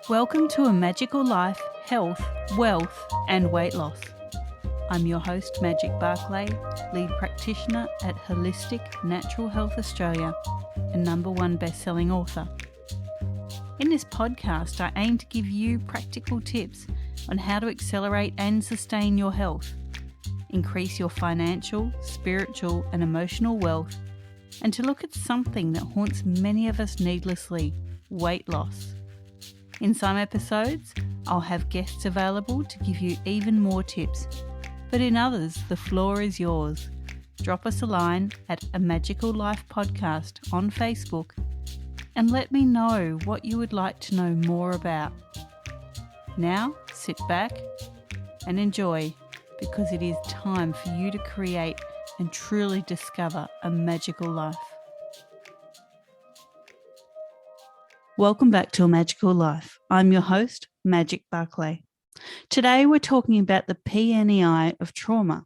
Welcome to A Magical Life, Health, Wealth and Weight Loss. I'm your host, Magic Barclay, lead practitioner at Holistic Natural Health Australia and #1 best-selling author. In this podcast, I aim to give you practical tips on how to accelerate and sustain your health, increase your financial, spiritual and emotional wealth, and to look at something that haunts many of us needlessly, weight loss. In some episodes, I'll have guests available to give you even more tips, but in others, the floor is yours. Drop us a line at A Magical Life Podcast on Facebook and let me know what you would like to know more about. Now, sit back and enjoy, because it is time for you to create and truly discover a magical life. Welcome back to A Magical Life. I'm your host, Magic Barclay. Today we're talking about the PNEI of trauma.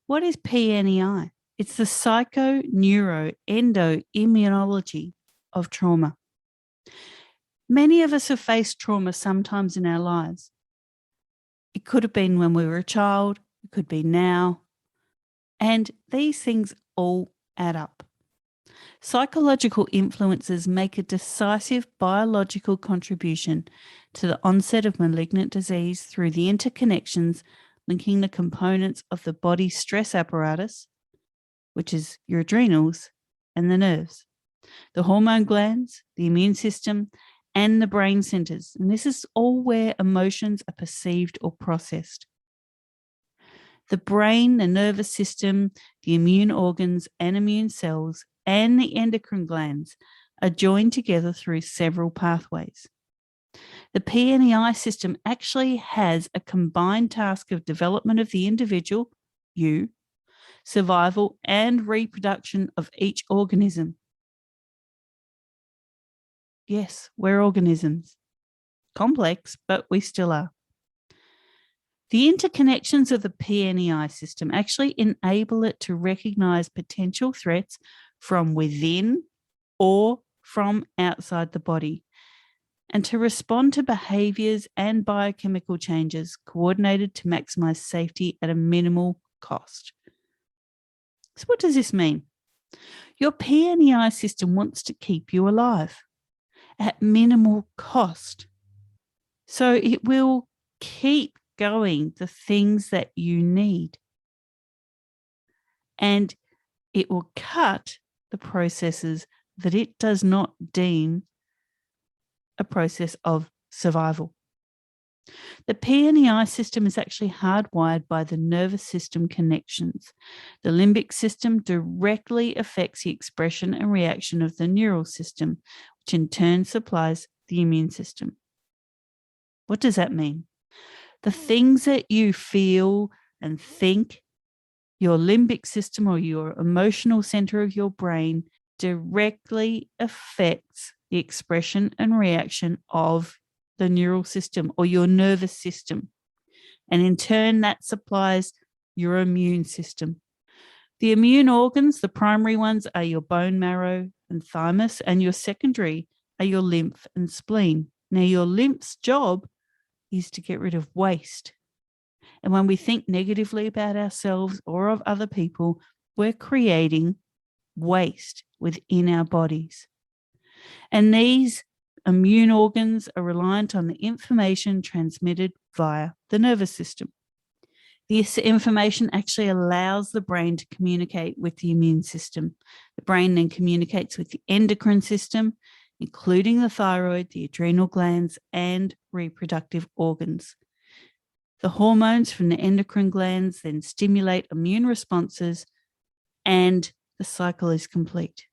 What is PNEI? It's the psycho-neuro-endo-immunology of trauma. Many of us have faced trauma sometimes in our lives. It could have been when we were a child, it could be now, and these things all add up. Psychological influences make a decisive biological contribution to the onset of malignant disease through the interconnections linking the components of the body's stress apparatus, which is your adrenals, and the nerves, the hormone glands, the immune system, and the brain centers. And this is all where emotions are perceived or processed. The brain, the nervous system, the immune organs and immune cells, and the endocrine glands are joined together through several pathways. The PNEI system actually has a combined task of development of the individual, you, survival and reproduction of each organism. Yes, we're organisms. Complex, but we still are. The interconnections of the PNEI system actually enable it to recognize potential threats from within or from outside the body, and to respond to behaviors and biochemical changes coordinated to maximize safety at a minimal cost. So what does this mean? Your PNEI system wants to keep you alive at minimal cost. So it will keep going the things that you need, and it will cut the processes that it does not deem a process of survival. The PNEI system is actually hardwired by the nervous system connections. The limbic system directly affects the expression and reaction of the neural system, which in turn supplies the immune system. What does that mean? The things that you feel and think, your limbic system or your emotional center of your brain directly affects the expression and reaction of the neural system or your nervous system. And in turn, that supplies your immune system. The immune organs, the primary ones, are your bone marrow and thymus, and your secondary are your lymph and spleen. Now, your lymph's job is to get rid of waste. And when we think negatively about ourselves or of other people, we're creating waste within our bodies. And these immune organs are reliant on the information transmitted via the nervous system. This information actually allows the brain to communicate with the immune system. The brain then communicates with the endocrine system, including the thyroid, the adrenal glands, and reproductive organs. The hormones from the endocrine glands then stimulate immune responses, and the cycle is complete.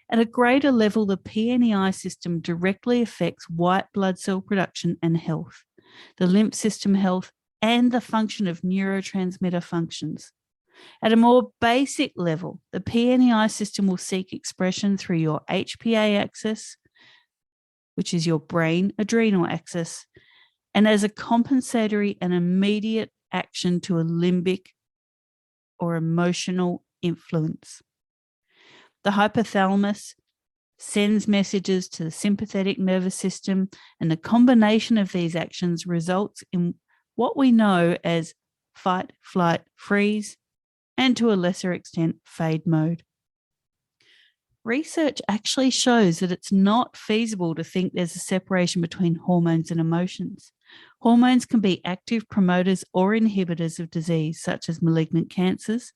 At a greater level, the PNEI system directly affects white blood cell production and health, the lymph system health, and the function of neurotransmitter functions. At a more basic level, the PNEI system will seek expression through your HPA axis, which is your brain adrenal axis, and as a compensatory and immediate action to a limbic or emotional influence. The hypothalamus sends messages to the sympathetic nervous system, and the combination of these actions results in what we know as fight, flight, freeze, and to a lesser extent, fade mode. Research actually shows that it's not feasible to think there's a separation between hormones and emotions. Hormones can be active promoters or inhibitors of disease, such as malignant cancers.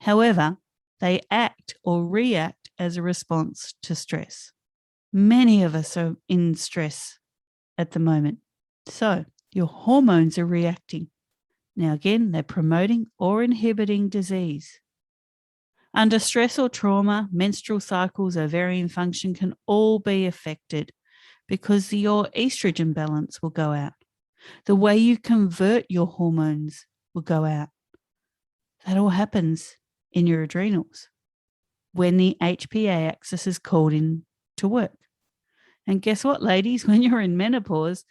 However, they act or react as a response to stress. Many of us are in stress at the moment. So your hormones are reacting. Now, again, they're promoting or inhibiting disease. Under stress or trauma, menstrual cycles, ovarian function can all be affected because your estrogen balance will go out. The way you convert your hormones will go out. That all happens in your adrenals when the HPA axis is called in to work. And guess what, ladies? When you're in menopause,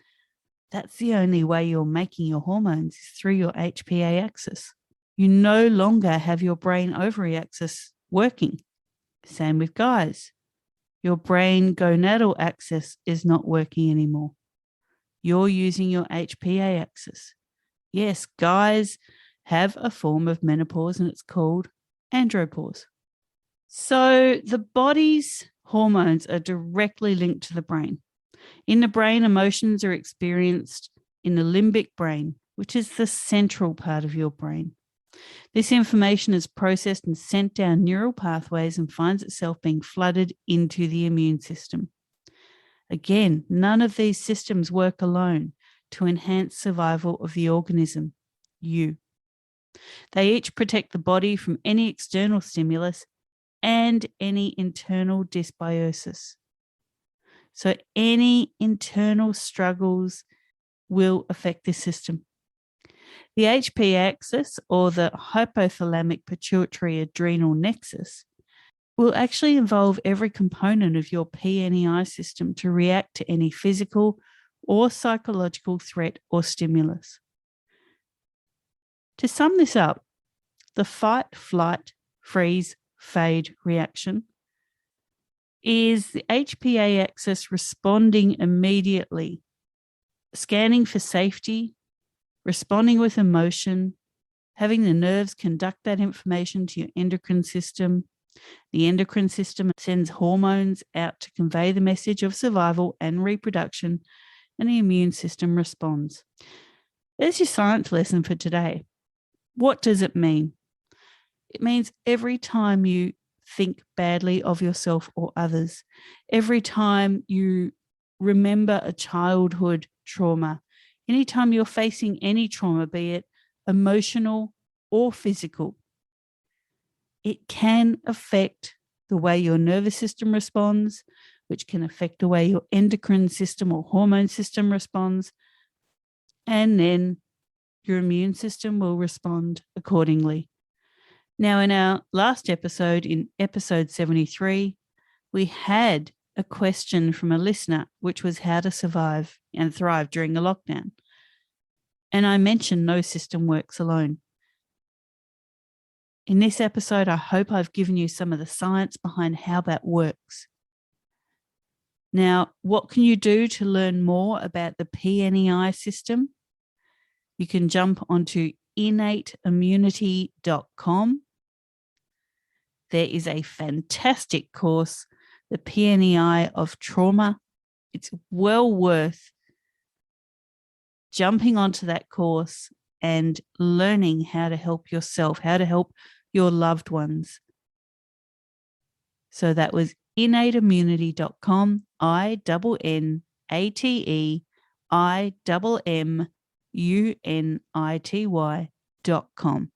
that's the only way you're making your hormones is through your HPA axis. You no longer have your brain ovary axis working. Same with guys. Your brain gonadal axis is not working anymore. You're using your HPA axis. Yes, guys have a form of menopause and it's called andropause. So the body's hormones are directly linked to the brain. In the brain, emotions are experienced in the limbic brain, which is the central part of your brain. This information is processed and sent down neural pathways and finds itself being flooded into the immune system. Again, none of these systems work alone to enhance survival of the organism, you. They each protect the body from any external stimulus and any internal dysbiosis. So any internal struggles will affect this system. The HP axis, or the hypothalamic pituitary adrenal nexus, will actually involve every component of your PNEI system to react to any physical or psychological threat or stimulus. To sum this up, the fight, flight, freeze, fade reaction is the HPA axis responding immediately, scanning for safety, responding with emotion, having the nerves conduct that information to your endocrine system. The endocrine system sends hormones out to convey the message of survival and reproduction, and the immune system responds. There's your science lesson for today. What does it mean? It means every time you think badly of yourself or others, every time you remember a childhood trauma, anytime you're facing any trauma, be it emotional or physical, it can affect the way your nervous system responds, which can affect the way your endocrine system or hormone system responds, and then your immune system will respond accordingly. Now, in our last episode, in episode 73, we had a question from a listener, which was how to survive and thrive during a lockdown. And I mentioned no system works alone. In this episode, I hope I've given you some of the science behind how that works. Now, what can you do to learn more about the PNEI system? You can jump onto innateimmunity.com. There is a fantastic course, the PNEI of Trauma. It's well worth jumping onto that course and learning how to help yourself, how to help your loved ones. So that was innateimmunity.com, INNATEIMMUNITY.com.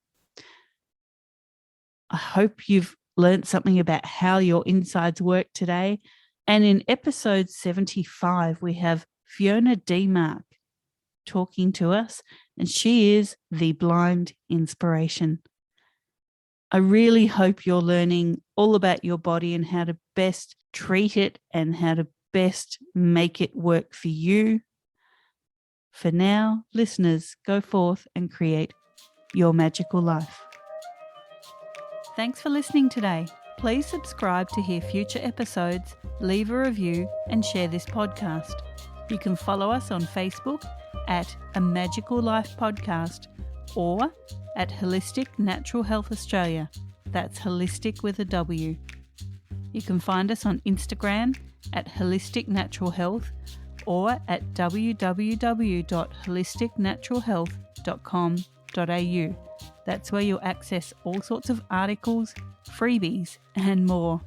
I hope you've learned something about how your insides work today. And in episode 75, we have Fiona Demark talking to us, and she is the blind inspiration. I really hope you're learning all about your body and how to best treat it and how to best make it work for you. For now, listeners, go forth and create your magical life. Thanks for listening today. Please subscribe to hear future episodes, leave a review, and share this podcast. You can follow us on Facebook at A Magical Life Podcast or at Holistic Natural Health Australia. That's holistic with a W. You can find us on Instagram at Holistic Natural Health or at www.holisticnaturalhealth.com.au. That's where you'll access all sorts of articles, freebies, and more.